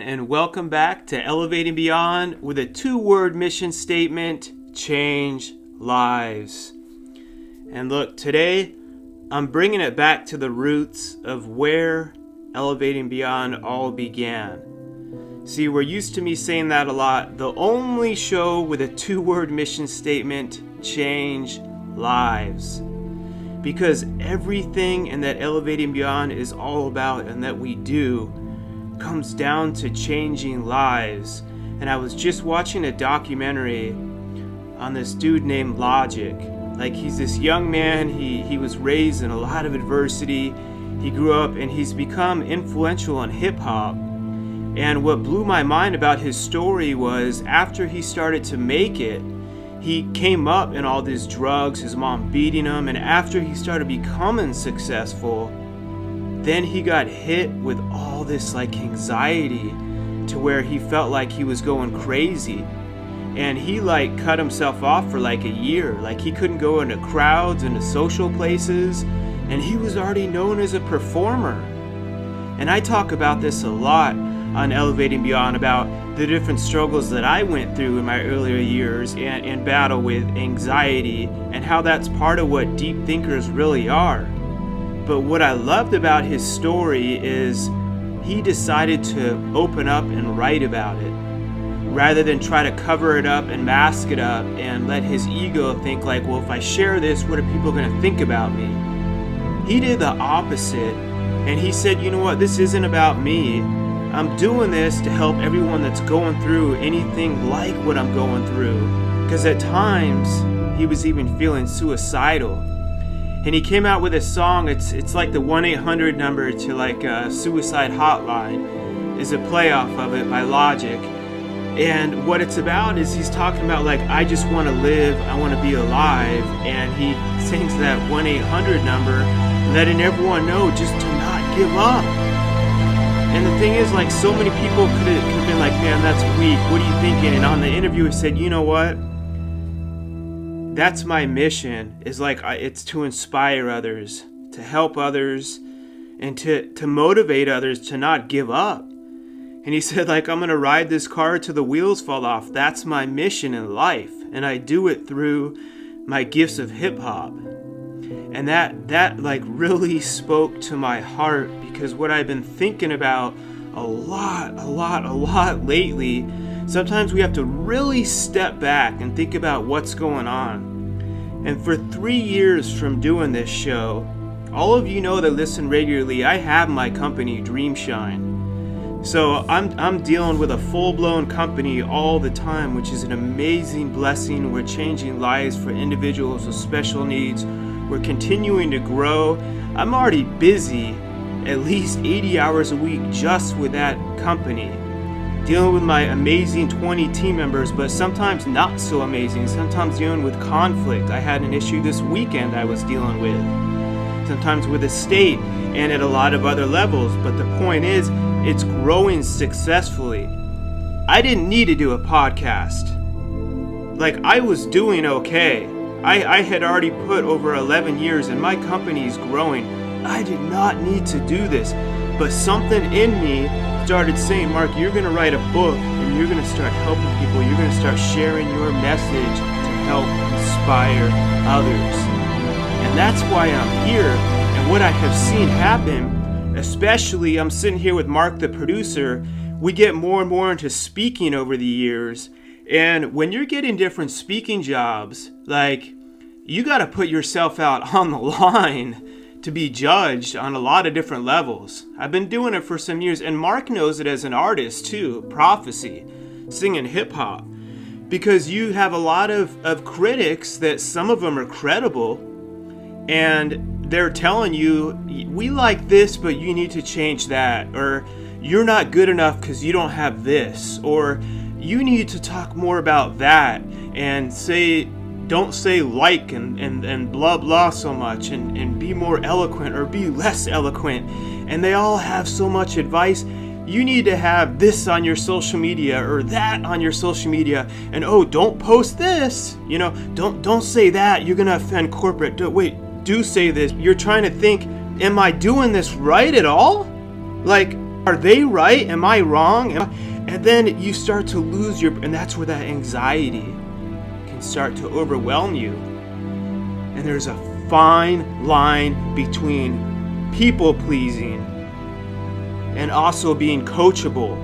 and welcome back to Elevating Beyond with a 2-word mission statement: change lives. And look, today I'm bringing it back to the roots of where Elevating Beyond all began. See, we're used to me saying that a lot. The only show with a 2-word mission statement: change lives. Because everything in that Elevating Beyond is all about and that we do comes down to changing lives. And I was just watching a documentary on this dude named Logic. Like, he's this young man, he was raised in a lot of adversity. He grew up and he's become influential in hip-hop. And what blew my mind about his story was after he started to make it, he came up in all these drugs, his mom beating him, and after he started becoming successful, then he got hit with all this anxiety to where he felt like he was going crazy. And he cut himself off for a year. He couldn't go into crowds, into social places, and he was already known as a performer. And I talk about this a lot on Elevating Beyond, about the different struggles that I went through in my earlier years and battle with anxiety, and how that's part of what deep thinkers really are. But what I loved about his story is he decided to open up and write about it, rather than try to cover it up and mask it up and let his ego think well, if I share this, what are people going to think about me? He did the opposite, and he said, you know what, this isn't about me. I'm doing this to help everyone that's going through anything like what I'm going through. Because at times, he was even feeling suicidal. And he came out with a song, it's like the 1-800 number to a suicide hotline, is a playoff of it by Logic. And what it's about is he's talking about I just want to live, I want to be alive. And he sings that 1-800 number, letting everyone know just to not give up. And the thing is, so many people could have been man, that's weak, what are you thinking? And on the interview he said, you know what? That's my mission, is it's to inspire others, to help others, and to motivate others to not give up. And he said, I'm going to ride this car till the wheels fall off. That's my mission in life. And I do it through my gifts of hip-hop. And that really spoke to my heart, because what I've been thinking about a lot lately, sometimes we have to really step back and think about what's going on. And for 3 years from doing this show, all of you know that listen regularly, I have my company, Dreamshine. So I'm dealing with a full-blown company all the time, which is an amazing blessing. We're changing lives for individuals with special needs. We're continuing to grow. I'm already busy at least 80 hours a week just with that company, dealing with my amazing 20 team members, but sometimes not so amazing, sometimes dealing with conflict. I had an issue this weekend I was dealing with, sometimes with the state and at a lot of other levels, but the point is, it's growing successfully. I didn't need to do a podcast. I was doing okay. I had already put over 11 years and my company's growing. I did not need to do this. But something in me started saying, Mark, you're going to write a book and you're going to start helping people. You're going to start sharing your message to help inspire others. And that's why I'm here. And what I have seen happen, especially I'm sitting here with Mark, the producer, we get more and more into speaking over the years. And when you're getting different speaking jobs, you got to put yourself out on the line to be judged on a lot of different levels. I've been doing it for some years, and Mark knows it as an artist too, prophecy, singing hip hop, because you have a lot of critics that some of them are credible, and they're telling you, we like this, but you need to change that, or you're not good enough because you don't have this, or you need to talk more about that, and don't say and blah blah so much, and be more eloquent or be less eloquent. And they all have so much advice. You need to have this on your social media or that on your social media, and don't post this, don't say that, you're gonna offend corporate. Do say this. You're trying to think, am I doing this right at all? Are they right? Am I wrong? And then you start to lose and that's where that anxiety can start to overwhelm you. And there's a fine line between people pleasing and also being coachable.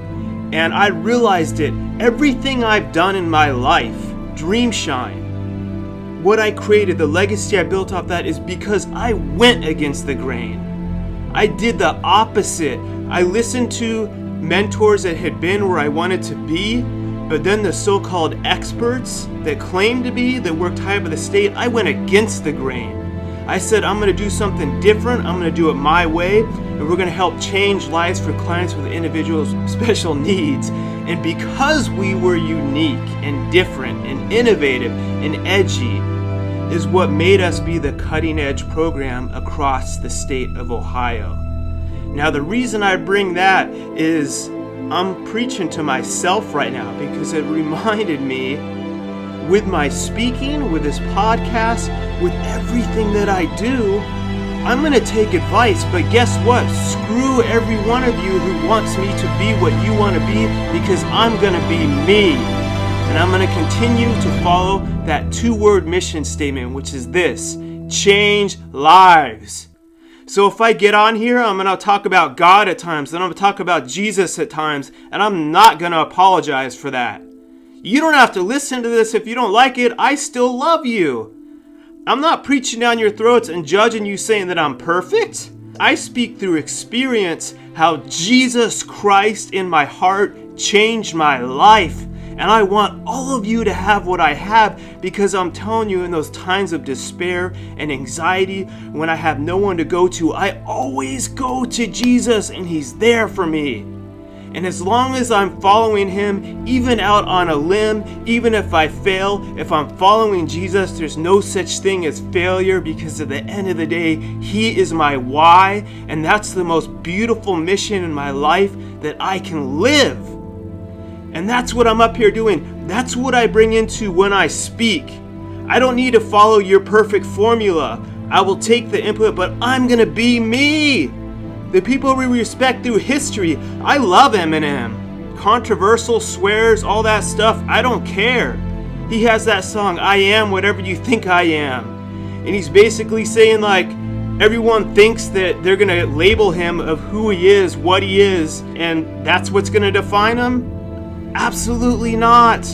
And I realized it. Everything I've done in my life, Dreamshine, what I created, the legacy I built off that is because I went against the grain. I did the opposite. I listened to mentors that had been where I wanted to be, but then the so-called experts that claimed to be, that worked high up in the state, I went against the grain. I said, I'm going to do something different. I'm going to do it my way, and we're going to help change lives for clients with individual special needs. And because we were unique and different and innovative and edgy is what made us be the cutting edge program across the state of Ohio. Now, the reason I bring that is I'm preaching to myself right now because it reminded me with my speaking, with this podcast, with everything that I do, I'm going to take advice, but guess what? Screw every one of you who wants me to be what you want to be, because I'm going to be me. And I'm going to continue to follow that 2-word mission statement, which is this: change lives. So if I get on here, I'm going to talk about God at times, then I'm going to talk about Jesus at times, and I'm not going to apologize for that. You don't have to listen to this if you don't like it. I still love you. I'm not preaching down your throats and judging you saying that I'm perfect. I speak through experience how Jesus Christ in my heart changed my life. And I want all of you to have what I have, because I'm telling you, in those times of despair and anxiety, when I have no one to go to, I always go to Jesus, and He's there for me. And as long as I'm following Him, even out on a limb, even if I fail, if I'm following Jesus, there's no such thing as failure, because at the end of the day, He is my why, and that's the most beautiful mission in my life that I can live. And that's what I'm up here doing. That's what I bring into when I speak. I don't need to follow your perfect formula. I will take the input, but I'm going to be me. The people we respect through history. I love Eminem. Controversial, swears, all that stuff. I don't care. He has that song, I Am Whatever You Think I Am. And he's basically saying, like, everyone thinks that they're going to label him of who he is, what he is, and that's what's going to define him? Absolutely not.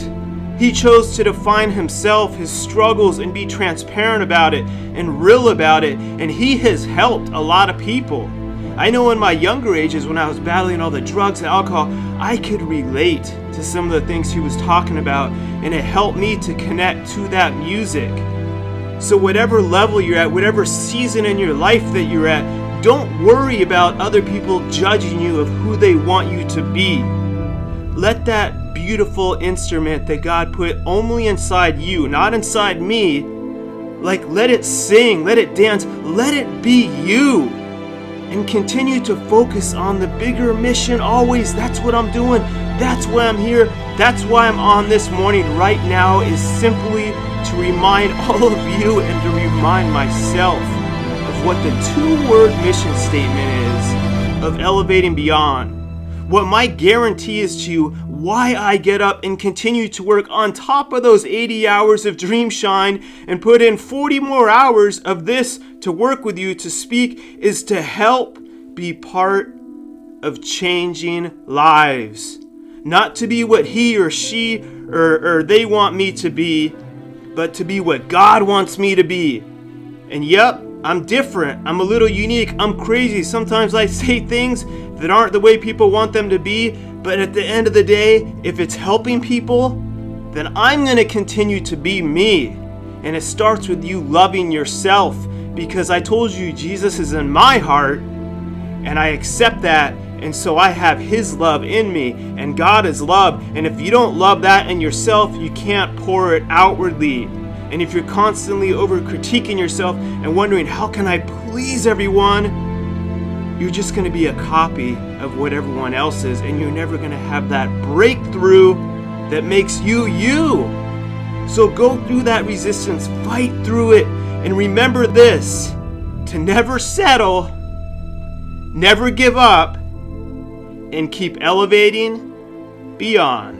He chose to define himself, his struggles, and be transparent about it and real about it. And he has helped a lot of people. I know in my younger ages, when I was battling all the drugs and alcohol, I could relate to some of the things he was talking about, and it helped me to connect to that music. So whatever level you're at, whatever season in your life that you're at, don't worry about other people judging you of who they want you to be. Let that beautiful instrument that God put only inside you, not inside me, like, let it sing, let it dance, let it be you. And continue to focus on the bigger mission always. That's what I'm doing. That's why I'm here. That's why I'm on this morning right now, is simply to remind all of you and to remind myself of what the 2-word mission statement is of elevating beyond. What my guarantee is to you, why I get up and continue to work on top of those 80 hours of Dreamshine and put in 40 more hours of this to work with you to speak, is to help be part of changing lives. Not to be what he or she or they want me to be, but to be what God wants me to be. And yep, I'm different. I'm a little unique. I'm crazy. Sometimes I say things that aren't the way people want them to be. But at the end of the day, if it's helping people, then I'm going to continue to be me. And it starts with you loving yourself, because I told you Jesus is in my heart, and I accept that. And so I have His love in me, and God is love. And if you don't love that in yourself, you can't pour it outwardly. And if you're constantly over-critiquing yourself and wondering, how can I please everyone? You're just going to be a copy of what everyone else is, and you're never going to have that breakthrough that makes you you. So go through that resistance, fight through it, and remember this: to never settle, never give up, and keep elevating beyond.